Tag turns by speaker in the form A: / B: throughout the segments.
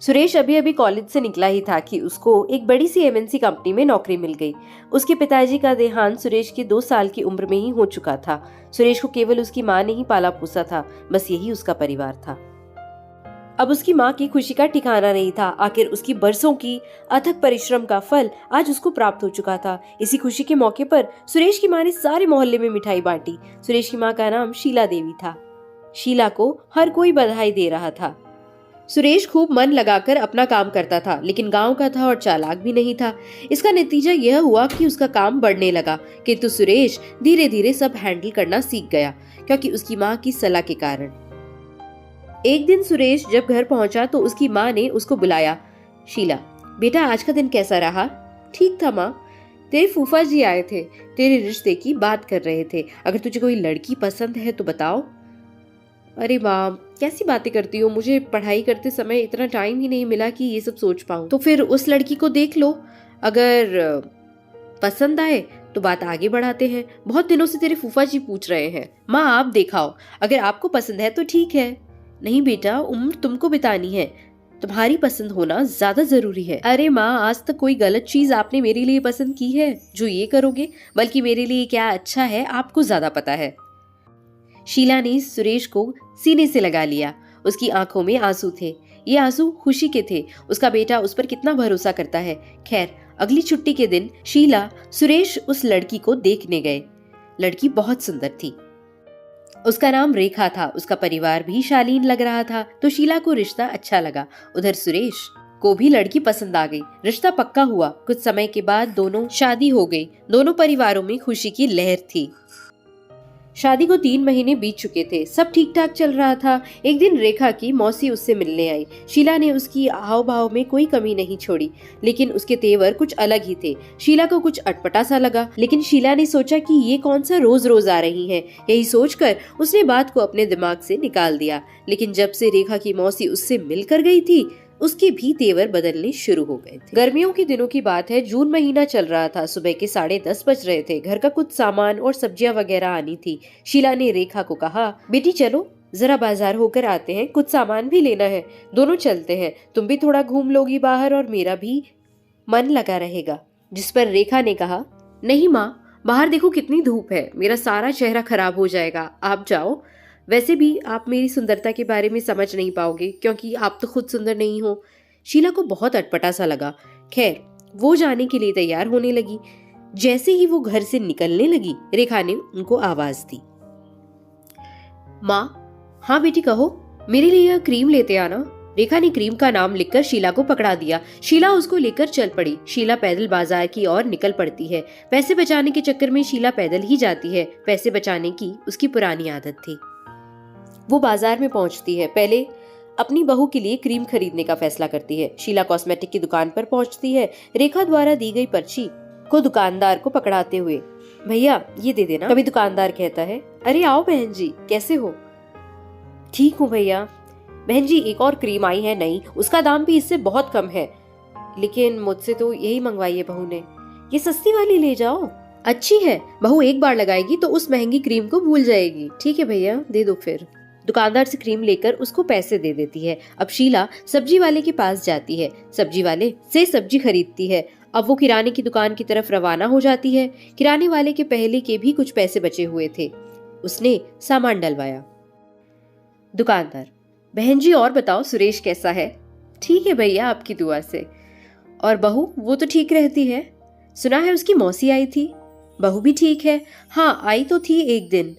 A: सुरेश अभी अभी कॉलेज से निकला ही था कि उसको एक बड़ी सी एमएनसी कंपनी में नौकरी मिल गई। उसके पिताजी का देहांत सुरेश की 2 साल की उम्र में ही हो चुका था। सुरेश को केवल उसकी माँ ने ही पाला पोसा था, बस यही उसका परिवार था। अब उसकी माँ की खुशी का ठिकाना नहीं था। आखिर उसकी बरसों की अथक परिश्रम का फल आज उसको प्राप्त हो चुका था। इसी खुशी के मौके पर सुरेश की माँ ने सारे मोहल्ले में मिठाई बांटी। सुरेश की माँ का नाम शीला देवी था। शीला को हर कोई बधाई दे रहा था। सुरेश खूब मन लगाकर अपना काम करता था, लेकिन गांव का था और चालाक भी नहीं था। इसका नतीजा यह हुआ कि उसका काम बढ़ने लगा, किंतु सुरेश धीरे धीरे सब हैंडल करना सीख गया, क्योंकि उसकी माँ की सलाह के कारण। एक दिन सुरेश जब घर पहुंचा तो उसकी माँ ने उसको बुलाया। शीला, बेटा आज का दिन कैसा रहा? ठीक था माँ, तेरे फूफा जी आए थे, तेरे रिश्ते की बात कर रहे थे। अगर तुझे कोई लड़की पसंद है तो बताओ। अरे माँ, कैसी बातें करती हो, मुझे पढ़ाई करते समय इतना टाइम ही नहीं मिला कि ये सब सोच पाऊं। तो फिर उस लड़की को देख लो, अगर पसंद आए तो बात आगे बढ़ाते हैं। बहुत दिनों से तेरे फूफा जी पूछ रहे हैं। माँ आप दिखाओ, अगर आपको पसंद है तो ठीक है। नहीं बेटा, उम्र तुमको बितानी है, तुम्हारी पसंद होना ज्यादा जरूरी है। अरे माँ, आज तक कोई गलत चीज आपने मेरे लिए पसंद की है जो ये करोगे? बल्कि मेरे लिए क्या अच्छा है आपको ज्यादा पता है। शीला ने सुरेश को सीने से लगा लिया। उसकी आंखों में आंसू थे। ये आंसू खुशी के थे। उसका बेटा उस पर कितना भरोसा करता है। खैर, अगली छुट्टी के दिन शीला सुरेश उस लड़की को देखने गए। लड़की बहुत सुंदर थी। उसका नाम रेखा था। उसका परिवार भी शालीन लग रहा था, तो शीला को रिश्ता अच्छा लगा। उधर सुरेश को भी लड़की पसंद आ गई। रिश्ता पक्का हुआ। कुछ समय के बाद दोनों शादी हो गई। दोनों परिवारों में खुशी की लहर थी। शादी को 3 महीने बीत चुके थे। सब ठीक ठाक चल रहा था। एक दिन रेखा की मौसी उससे मिलने आई। शीला ने उसकी हाव भाव में कोई कमी नहीं छोड़ी, लेकिन उसके तेवर कुछ अलग ही थे। शीला को कुछ अटपटा सा लगा, लेकिन शीला ने सोचा कि ये कौन सा रोज रोज आ रही है। यही सोचकर उसने बात को अपने दिमाग से निकाल दिया। लेकिन जब से रेखा की मौसी उससे मिलकर गई थी, उसके भी तेवर बदलने शुरू हो गए थे। गर्मियों के दिनों की बात है। जून महीना चल रहा था। सुबह के 10:30 बज रहे थे। घर का कुछ सामान और सब्जियां वगैरह आनी थी। शीला ने रेखा को कहा, बेटी चलो जरा बाजार होकर आते हैं, कुछ सामान भी लेना है। दोनों चलते हैं, तुम भी थोड़ा घूम लोगी बाहर और मेरा भी मन लगा रहेगा। जिस पर रेखा ने कहा, नहीं माँ, बाहर देखो कितनी धूप है, मेरा सारा चेहरा खराब हो जाएगा, आप जाओ। वैसे भी आप मेरी सुंदरता के बारे में समझ नहीं पाओगे, क्योंकि आप तो खुद सुंदर नहीं हो। शीला को बहुत अटपटा सा लगा। खैर, वो जाने के लिए तैयार होने लगी। जैसे ही वो घर से निकलने लगी, रेखा ने उनको आवाज दी, माँ। हाँ बेटी कहो, मेरे लिए यह क्रीम लेते आना। रेखा ने क्रीम का नाम लिखकर शीला को पकड़ा दिया। शीला उसको लेकर चल पड़ी। शीला पैदल बाजार की ओर निकल पड़ती है। पैसे बचाने के चक्कर में शीला पैदल ही जाती है। पैसे बचाने की उसकी पुरानी आदत थी। वो बाजार में पहुंचती है। पहले अपनी बहू के लिए क्रीम खरीदने का फैसला करती है। शीला कॉस्मेटिक की दुकान पर पहुंचती है। रेखा द्वारा दी गई पर्ची को दुकानदार को पकड़ाते हुए, भैया ये दे देना। तभी दुकानदार कहता है, अरे आओ बहन जी, कैसे हो? ठीक हूँ भैया। बहन जी, एक और क्रीम आई है नई, उसका दाम भी इससे बहुत कम है, लेकिन मुझसे तो यही मंगवाई है बहू ने। ये सस्ती वाली ले जाओ, अच्छी है। बहू एक बार लगाएगी तो उस महंगी क्रीम को भूल जाएगी। ठीक है भैया, दे दो फिर। दुकानदार से क्रीम लेकर उसको पैसे दे देती है। अब शीला सब्जी वाले के पास जाती है। सब्जी वाले से सब्जी खरीदती है। अब वो किराने की दुकान की तरफ रवाना हो जाती है। किराने वाले के पहले के भी कुछ पैसे बचे हुए थे। उसने सामान डलवाया। दुकानदार, बहन जी और बताओ सुरेश कैसा है? ठीक है भैया, आपकी दुआ से। और बहू, वो तो ठीक रहती है, सुना है उसकी मौसी आई थी। बहू भी ठीक है। हाँ, आई तो थी एक दिन।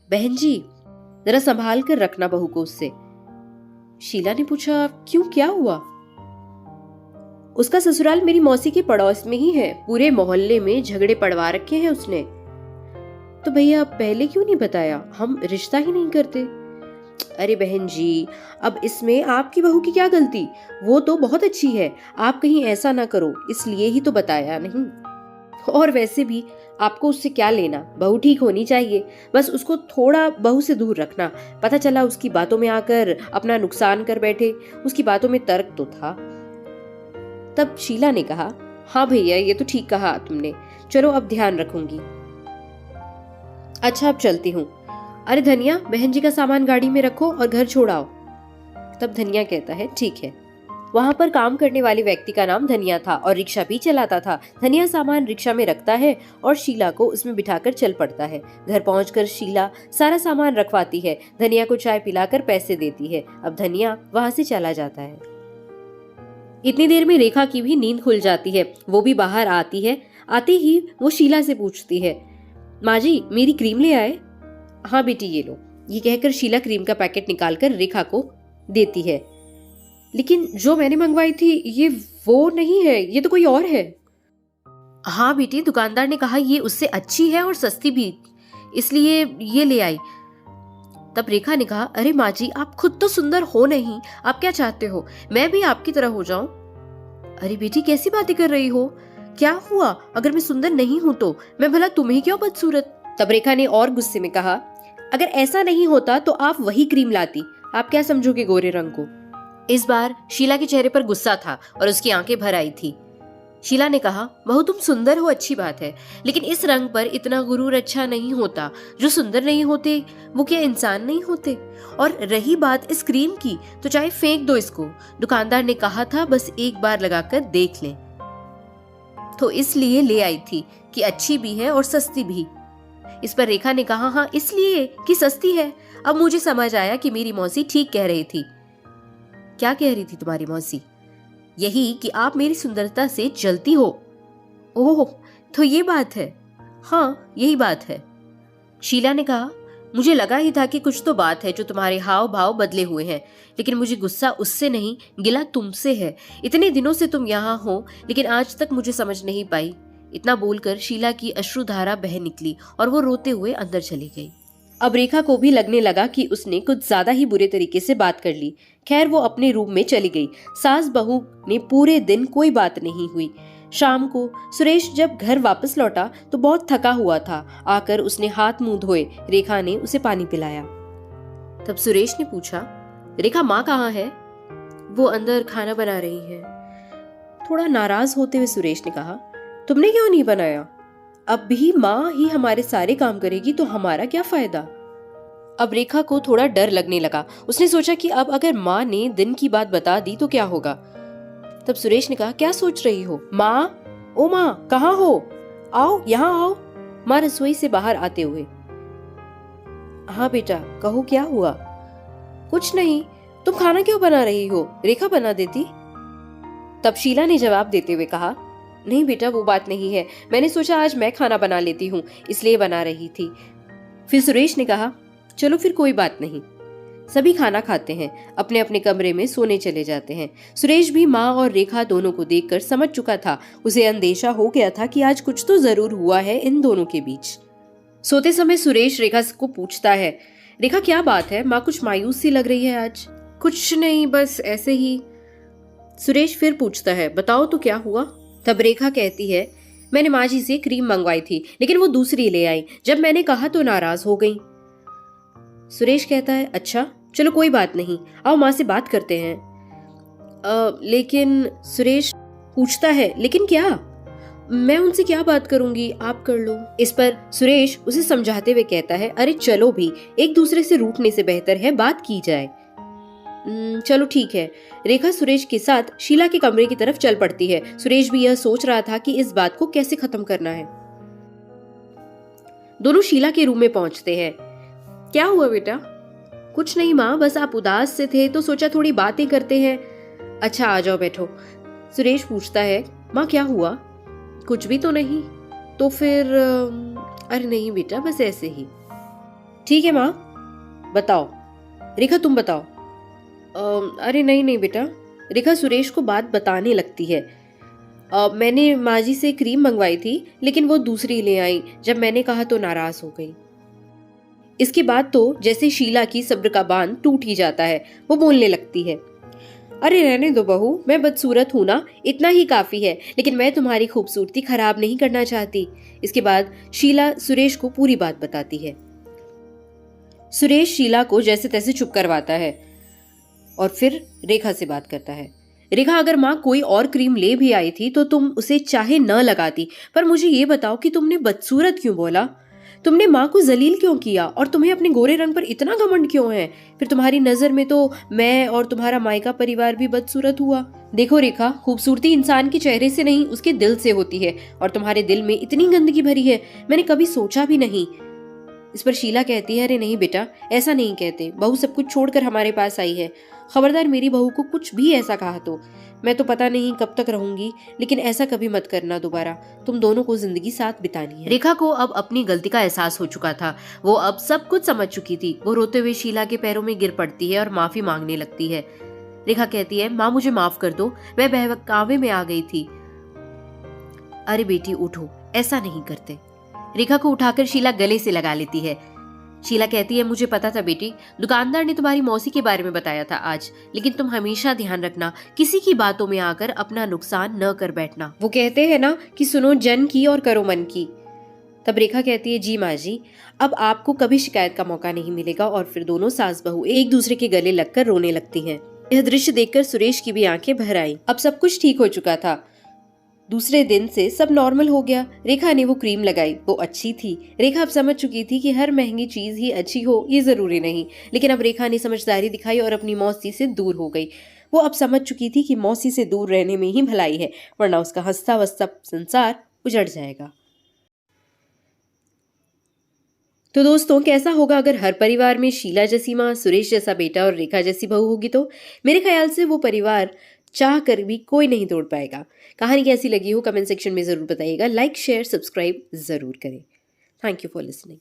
A: बहन जी जरा संभाल कर रखना बहू को उससे। शीला ने पूछा, क्यों, क्या हुआ? उसका ससुराल मेरी मौसी के पड़ोस में ही है। पूरे मोहल्ले में झगड़े पड़वा रखे हैं उसने। तो भैया पहले क्यों नहीं बताया? हम रिश्ता ही नहीं करते। अरे बहन जी, अब इसमें आपकी बहू की क्या गलती? वो तो बहुत अच्छी है। आप कहीं ऐसा ना करो, इसलिए ही तो बताया नहीं। और वैसे भी आपको उससे क्या लेना? बहू ठीक होनी चाहिए, बस उसको थोड़ा बहू से दूर रखना। पता चला उसकी बातों में आकर अपना नुकसान कर बैठे। उसकी बातों में तर्क तो था। तब शीला ने कहा, हाँ भैया, ये तो ठीक कहा तुमने, चलो अब ध्यान रखूंगी। अच्छा अब चलती हूँ। अरे धनिया, बहन जी का सामान गाड़ी में रखो और घर छोड़ाओ। तब धनिया कहता है, ठीक है। वहाँ पर काम करने वाले व्यक्ति का नाम धनिया था और रिक्शा भी चलाता था। धनिया सामान रिक्शा में रखता है और शीला को उसमें बिठाकर चल पड़ता है। घर पहुंचकर शीला सारा सामान रखवाती है, धनिया को चाय पिलाकर पैसे देती है। अब धनिया वहाँ से चला जाता है। इतनी देर में रेखा की भी नींद खुल जाती है। वो भी बाहर आती है। आते ही वो शीला से पूछती है, माँ जी मेरी क्रीम ले आए? हाँ बेटी ये लो। ये कहकर शीला क्रीम का पैकेट निकालकर रेखा को देती है। लेकिन जो मैंने मंगवाई थी ये वो नहीं है, ये तो कोई और है। हाँ बेटी, दुकानदार ने कहा ये उससे अच्छी है और सस्ती भी, इसलिए ये ले आई। तब रेखा ने कहा, अरे माँ जी आप खुद तो सुंदर हो नहीं, आप क्या चाहते हो मैं भी आपकी तरह हो जाऊं? अरे बेटी कैसी बातें कर रही हो? क्या हुआ अगर मैं सुंदर नहीं हूं तो? मैं भला तुम्हें क्यों बदसूरत? तब रेखा ने और गुस्से में कहा, अगर ऐसा नहीं होता तो आप वही क्रीम लाती, आप क्या समझोगे गोरे रंग को? इस बार शीला के चेहरे पर गुस्सा था और उसकी आंखें भर आई थी। शीला ने कहा, बहू तुम सुंदर हो अच्छी बात है, लेकिन इस रंग पर इतना गुरूर अच्छा नहीं होता। जो सुंदर नहीं होते वो क्या इंसान नहीं होते? और रही बात इस क्रीम की तो चाहे फेंक दो इसको, दुकानदार ने कहा था बस एक बार लगाकर देख लें, तो इसलिए ले आई थी कि अच्छी भी है और सस्ती भी। इस पर रेखा ने कहा, हाँ इसलिए कि सस्ती है। अब मुझे समझ आया कि मेरी मौसी ठीक कह रही थी। क्या कह रही थी तुम्हारी मौसी? यही कि आप मेरी सुंदरता से जलती हो। ओह तो ये बात है। हाँ यही बात है। शीला ने कहा, मुझे लगा ही था कि कुछ तो बात है जो तुम्हारे हाव भाव बदले हुए हैं, लेकिन मुझे गुस्सा उससे नहीं गिला तुमसे है। इतने दिनों से तुम यहाँ हो लेकिन आज तक मुझे समझ नहीं पाई। इतना बोलकर शीला की अश्रुधारा बह निकली और वो रोते हुए अंदर चली गई। अब रेखा को भी लगने लगा कि उसने कुछ ज्यादा ही बुरे तरीके से बात कर ली। खैर वो अपने रूम में चली गई। सास बहू ने पूरे दिन कोई बात नहीं हुई। शाम को सुरेश जब घर वापस लौटा तो बहुत थका हुआ था। आकर उसने हाथ मुंह धोए। रेखा ने उसे पानी पिलाया। तब सुरेश ने पूछा, रेखा माँ कहाँ है? वो अंदर खाना बना रही है। थोड़ा नाराज होते हुए सुरेश ने कहा, तुमने क्यों नहीं बनाया? अब भी माँ ही हमारे सारे काम करेगी तो हमारा क्या फायदा? अब रेखा को थोड़ा डर लगने लगा। उसने सोचा कि अब अगर माँ ने दिन की बात बता दी तो क्या होगा। तब सुरेश ने कहा, क्या सोच रही हो? माँ, ओ माँ कहाँ हो? आओ यहाँ आओ। माँ रसोई से बाहर आते हुए, हाँ बेटा कहो क्या हुआ? कुछ नहीं, तुम खाना क्यों बना रही हो? रेखा बना देती। तब शीला ने जवाब देते हुए कहा, नहीं बेटा वो बात नहीं है, मैंने सोचा आज मैं खाना बना लेती हूँ इसलिए बना रही थी। फिर सुरेश ने कहा, चलो फिर कोई बात नहीं। सभी खाना खाते हैं, अपने अपने कमरे में सोने चले जाते हैं। सुरेश भी माँ और रेखा दोनों को देखकर समझ चुका था। उसे अंदेशा हो गया था कि आज कुछ तो जरूर हुआ है इन दोनों के बीच। सोते समय सुरेश रेखा को पूछता है, रेखा क्या बात है? माँ कुछ मायूस सी लग रही है आज। कुछ नहीं बस ऐसे ही। सुरेश फिर पूछता है, बताओ तो क्या हुआ? तब रेखा कहती है, मैंने माँ जी से क्रीम मंगवाई थी लेकिन वो दूसरी ले आई। जब मैंने कहा तो नाराज हो गई। सुरेश कहता है, अच्छा चलो कोई बात नहीं, आओ माँ से बात करते हैं। लेकिन सुरेश पूछता है, लेकिन क्या? मैं उनसे क्या बात करूंगी, आप कर लो। इस पर सुरेश उसे समझाते हुए कहता है, अरे चलो भी, एक दूसरे से रूठने से बेहतर है बात की जाए। चलो ठीक है। रेखा सुरेश के साथ शीला के कमरे की तरफ चल पड़ती है। सुरेश भी यह सोच रहा था कि इस बात को कैसे खत्म करना है। दोनों शीला के रूम में पहुंचते हैं। क्या हुआ बेटा? कुछ नहीं माँ, बस आप उदास से थे तो सोचा थोड़ी बातें करते हैं। अच्छा आ जाओ बैठो। सुरेश पूछता है, माँ क्या हुआ? कुछ भी तो नहीं। तो फिर अरे नहीं बेटा बस ऐसे ही। ठीक है माँ बताओ। रेखा तुम बताओ। अरे नहीं नहीं बेटा। रेखा सुरेश को बात बताने लगती है। मैंने माँ जी से क्रीम मंगवाई थी लेकिन वो दूसरी ले आई। जब मैंने कहा तो नाराज हो गई। इसके बाद तो जैसे शीला की सब्र का बांध टूट ही जाता है। वो बोलने लगती है, अरे रहने दो बहू, मैं बदसूरत हूं ना, इतना ही काफी है, लेकिन मैं तुम्हारी खूबसूरती खराब नहीं करना चाहती। इसके बाद शीला सुरेश को पूरी बात बताती है। सुरेश शीला को जैसे तैसे चुप करवाता है और फिर रेखा से बात करता है। रेखा अगर माँ कोई और क्रीम ले भी आई थी तो तुम उसे चाहे न लगाती, पर मुझे ये बताओ कि तुमने बदसूरत क्यों बोला? तुमने माँ को जलील क्यों किया और तुम्हें अपने गोरे रंग पर इतना घमंड क्यों है? फिर तुम्हारी नजर में तो मैं और तुम्हारा मायका परिवार भी बदसूरत हुआ। देखो रेखा, खूबसूरती इंसान के चेहरे से नहीं उसके दिल से होती है और तुम्हारे दिल में इतनी गंदगी भरी है, मैंने कभी सोचा भी नहीं। इस पर शीला कहती है, अरे नहीं बेटा, ऐसा नहीं कहते। बहू सब कुछ छोड़कर हमारे पास आई है। खबरदार मेरी बहू को कुछ भी ऐसा कहा तो मैं तो पता नहीं कब तक रहूंगी, लेकिन ऐसा कभी मत करना दोबारा। तुम दोनों को जिंदगी साथ बितानी है। रेखा को अब अपनी गलती का एहसास हो चुका था। वो अब सब कुछ समझ चुकी थी। वो रोते हुए शीला के पैरों में गिर पड़ती है और माफी मांगने लगती है। रेखा कहती है, माँ मुझे माफ कर दो, मैं बहकावे में आ गई थी। अरे बेटी उठो, ऐसा नहीं करते। रेखा को उठाकर शीला गले से लगा लेती है। शीला कहती है, मुझे पता था बेटी, दुकानदार ने तुम्हारी मौसी के बारे में बताया था आज, लेकिन तुम हमेशा ध्यान रखना, किसी की बातों में आकर अपना नुकसान न कर बैठना। वो कहते हैं ना कि सुनो जन की और करो मन की। तब रेखा कहती है, जी माँ जी, अब आपको कभी शिकायत का मौका नहीं मिलेगा। और फिर दोनों सास बहू एक दूसरे के गले लगकर रोने लगती हैं। यह दृश्य देखकर सुरेश की भी आंखें भर आईं। अब सब कुछ ठीक हो चुका था। दूसरे दिन से सब नॉर्मल हो गया। रेखा ने वो क्रीम लगाई, वो अच्छी थी। रेखा अब समझ चुकी थी कि हर महंगी चीज ही अच्छी हो ये जरूरी नहीं, लेकिन अब रेखा ने समझदारी दिखाई और अपनी मौसी से दूर हो गई। वो अब समझ चुकी थी कि मौसी से दूर रहने में ही भलाई है, वरना उसका हंसता वसता संसार उजड़ जाएगा। तो दोस्तों, कैसा होगा अगर हर परिवार में शीला जैसी माँ, सुरेश जैसा बेटा और रेखा जैसी बहू होगी? तो मेरे ख्याल से वो परिवार चाह कर भी कोई नहीं तोड़ पाएगा। कहानी कैसी लगी हो कमेंट सेक्शन में जरूर बताइएगा। लाइक शेयर सब्सक्राइब जरूर करें। Thank you for listening.